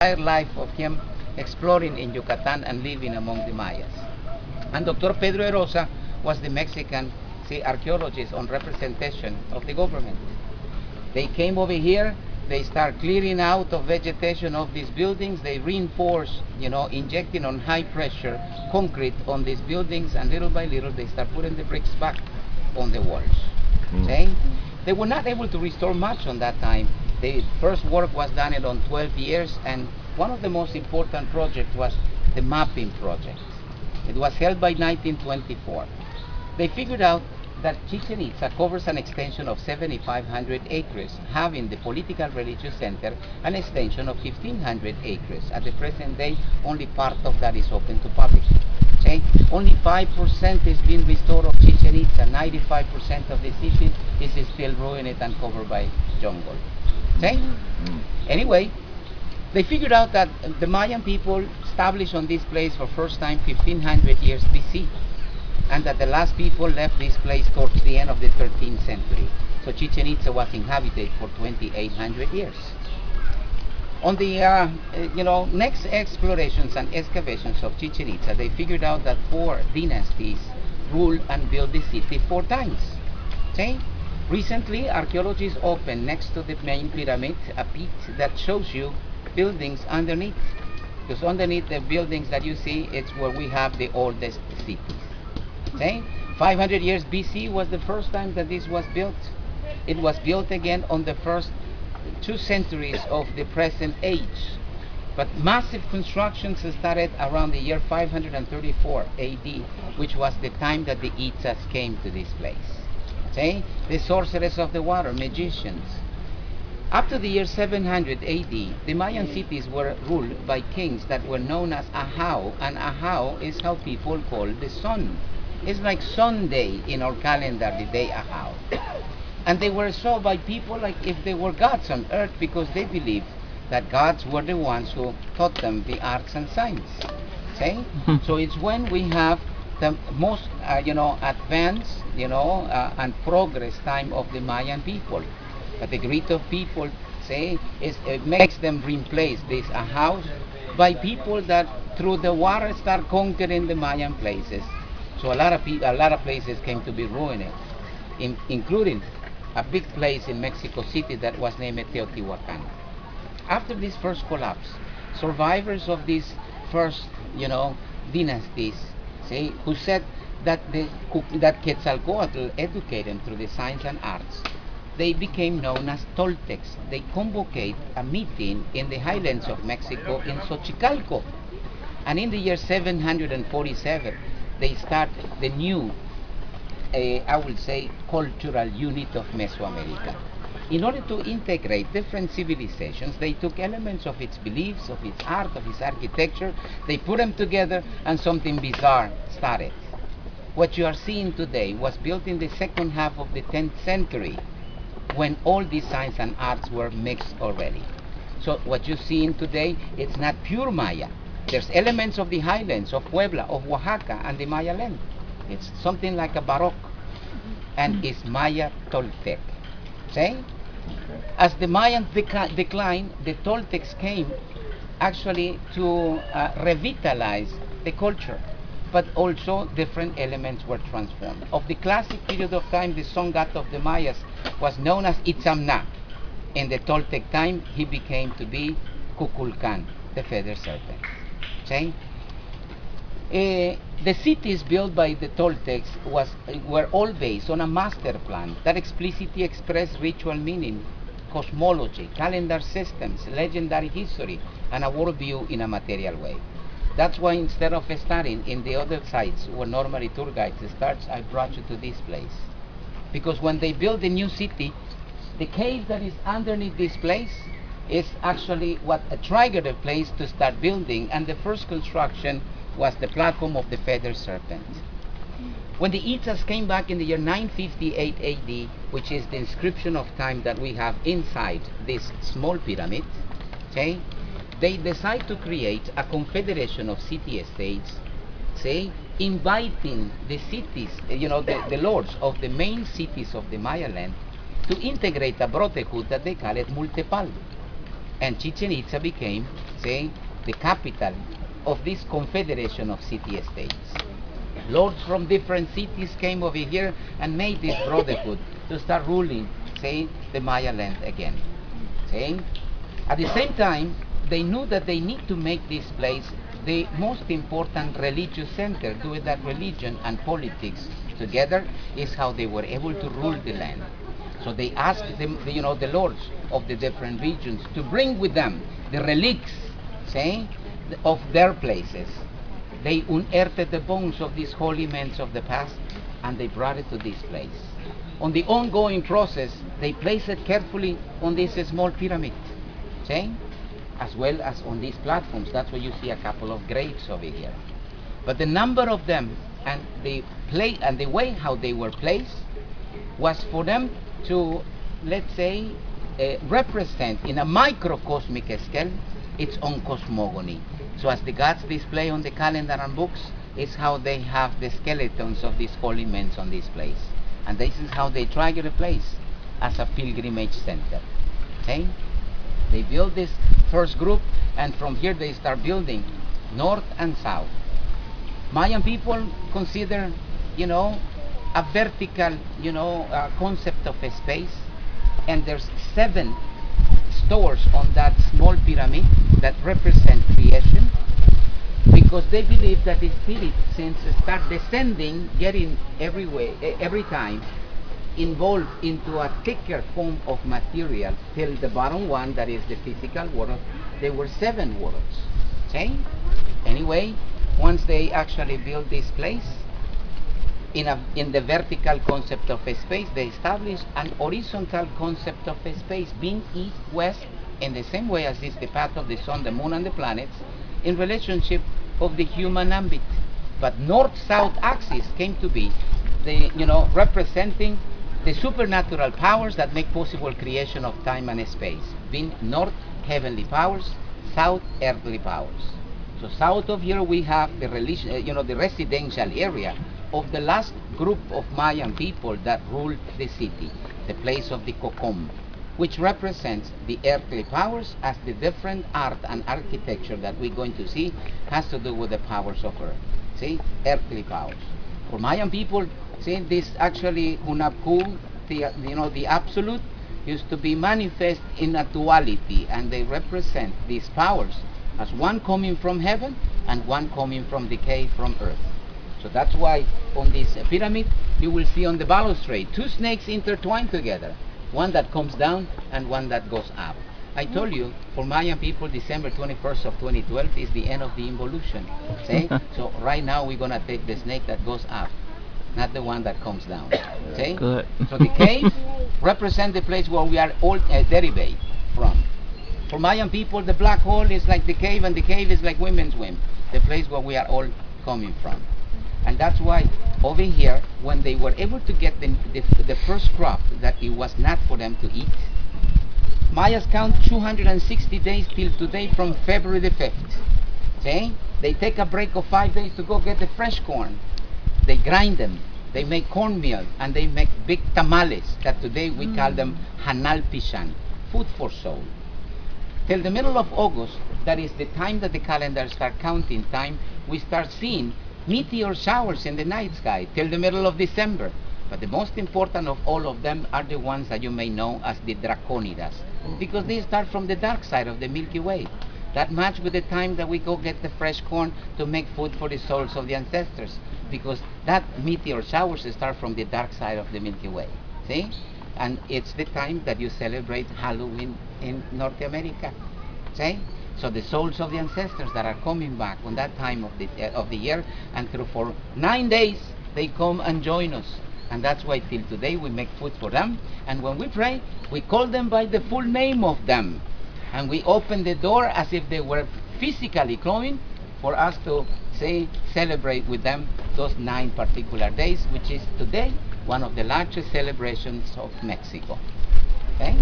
entire life of him exploring in Yucatan and living among the Mayas. And Dr. Pedro Erosa was the Mexican, archaeologist on representation of the government. They came over here, they start clearing out of vegetation of these buildings, they reinforce, injecting on high pressure concrete on these buildings, and little by little they start putting the bricks back on the walls. Okay? They were not able to restore much on that time. The first work was done on 12 years, and one of the most important projects was the mapping project. It was held by 1924. They figured out that Chichen Itza covers an extension of 7,500 acres, having the political religious center an extension of 1,500 acres. At the present day, only part of that is open to public. Okay? Only 5% is being restored of Chichen Itza. 95% of the city is still ruined and covered by jungle. Okay? Anyway, they figured out that the Mayan people established on this place for first time 1,500 years BC, and that the last people left this place towards the end of the 13th century. So Chichen Itza was inhabited for 2,800 years. On the next explorations and excavations of Chichen Itza, they figured out that 4 dynasties ruled and built the city 4 times. Okay? Recently, archaeologists opened next to the main pyramid a pit that shows you buildings underneath. Because underneath the buildings that you see, it's where we have the oldest cities. Okay? 500 years BC was the first time that this was built. It was built again on the first 2 centuries of the present age. But massive constructions started around the year 534 AD, which was the time that the Itzas came to this place. Okay? The sorcerers of the water, magicians. Up to the year 700 AD, the Mayan cities were ruled by kings that were known as Ahau, and Ahau is how people call the sun. It's like Sunday in our calendar, the day Ahau. And they were saw by people like if they were gods on earth, because they believed that gods were the ones who taught them the arts and science. Okay? So it's when we have the most, advanced, and progress time of the Mayan people. But the greed of people, it makes them replace this house by people that through the water start conquering the Mayan places. So a lot of places came to be ruined, including a big place in Mexico City that was named Teotihuacan. After this first collapse, survivors of these first, dynasties, who said that that Quetzalcoatl educated them through the science and arts, they became known as Toltecs. They convocate a meeting in the highlands of Mexico in Xochicalco. And in the year 747, they start the new, I would say, cultural unit of Mesoamerica. In order to integrate different civilizations, they took elements of its beliefs, of its art, of its architecture, they put them together, and something bizarre started. What you are seeing today was built in the second half of the 10th century, when all these science and arts were mixed already. So what you're seeing today, it's not pure Maya. There's elements of the highlands, of Puebla, of Oaxaca, and the Maya land. It's something like a Baroque, and it's Maya Toltec. See? As the Mayans declined, the Toltecs came actually to revitalize the culture, but also different elements were transformed. Of the classic period of time, the sun god of the Mayas was known as Itzamna. In the Toltec time, he became to be Kukulkan, the feather serpent. See? The cities built by the Toltecs were all based on a master plan that explicitly expressed ritual meaning, cosmology, calendar systems, legendary history, and a worldview in a material way. That's why instead of starting in the other sites where normally tour guides starts, I brought you to this place. Because when they build a new city, the cave that is underneath this place is actually what triggered the place to start building, and the first construction was the platform of the feather serpent. When the Itzas came back in the year 958 AD, which is the inscription of time that we have inside this small pyramid, okay, they decide to create a confederation of city-states, inviting the cities, the lords of the main cities of the Maya land to integrate a brotherhood that they call it Multepal. And Chichen Itza became, say, the capital of this confederation of city-states. Lords from different cities came over here and made this brotherhood to start ruling, say, the Maya land again. See? At the same time, they knew that they need to make this place the most important religious center, doing that religion and politics together is how they were able to rule the land. So they asked them, the lords of the different regions to bring with them the relics, say, of their places. They unearthed the bones of these holy men of the past and they brought it to this place. On the ongoing process, they placed it carefully on this small pyramid, see? As well as on these platforms. That's why you see a couple of graves over here. But the number of them and the way how they were placed was for them to, let's say, represent in a microcosmic scale its own cosmogony. So as the gods display on the calendar and books, is how they have the skeletons of these holy men on this place. And this is how they try to replace as a pilgrimage center. Okay? They build this first group, and from here they start building north and south. Mayan people consider, a vertical, concept of a space, and there's 7 stores on that small pyramid that represent creation, because they believe that the spirit, since it start descending, getting every time involved into a thicker form of material till the bottom one, that is the physical world. There were 7 worlds. Okay? Anyway, once they actually built this place in the vertical concept of a space, they established an horizontal concept of a space, being east-west, in the same way as is the path of the sun, the moon, and the planets, in relationship of the human ambit. But north-south axis came to be the, representing the supernatural powers that make possible creation of time and space, being north heavenly powers, south earthly powers. So south of here we have the the residential area of the last group of Mayan people that ruled the city, the place of the Kokom, which represents the earthly powers, as the different art and architecture that we're going to see has to do with the powers of earth. See, earthly powers. For Mayan people, see, this actually Hunabku, the absolute, used to be manifest in a duality, and they represent these powers as one coming from heaven and one coming from decay from earth. So that's why on this pyramid you will see on the balustrade 2 snakes intertwined together, one that comes down and one that goes up. I told you, for Mayan people, December 21st of 2012 is the end of the involution. See? So right now we're going to take the snake that goes up, not the one that comes down. See? Good. So the cave represents the place where we are all derived from. For Mayan people, the black hole is like the cave, and the cave is like women's womb, the place where we are all coming from. And that's why over here, when they were able to get the first crop that it was not for them to eat, Mayas count 260 days till today from February the 5th. See? They take a break of 5 days to go get the fresh corn. They grind them, they make cornmeal, and they make big tamales that today we call them hanal pishan, food for soul. Till the middle of August, that is the time that the calendar start counting time, we start seeing meteor showers in the night sky till the middle of December. But the most important of all of them are the ones that you may know as the Draconidas, because they start from the dark side of the Milky Way. That match with the time that we go get the fresh corn to make food for the souls of the ancestors, because that meteor showers start from the dark side of the Milky Way. See? And it's the time that you celebrate Halloween in North America. See? So the souls of the ancestors that are coming back on that time of the year, and through for 9 days they come and join us. And that's why till today we make food for them, and when we pray we call them by the full name of them, and we open the door as if they were physically coming for us to say celebrate with them those 9 particular days, which is today one of the largest celebrations of Mexico. Okay?